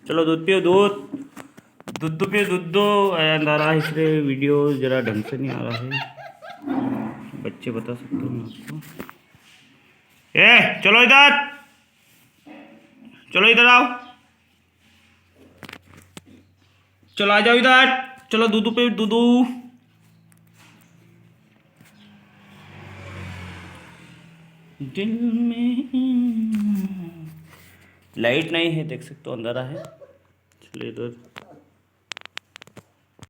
चलो दूध पियो, दूध पियो, दूध दो। अंधारा है इसलिए वीडियो ज़रा ढंग से नहीं आ रहा है, बच्चे बता सकते हो मैं आपको। चलो इधर, चलो इधर आओ, चलो आ जाओ इधर, चलो दूध पे दूध। दिल में लाइट नहीं है, देख सकते हो अंधारा है, चलिए इधर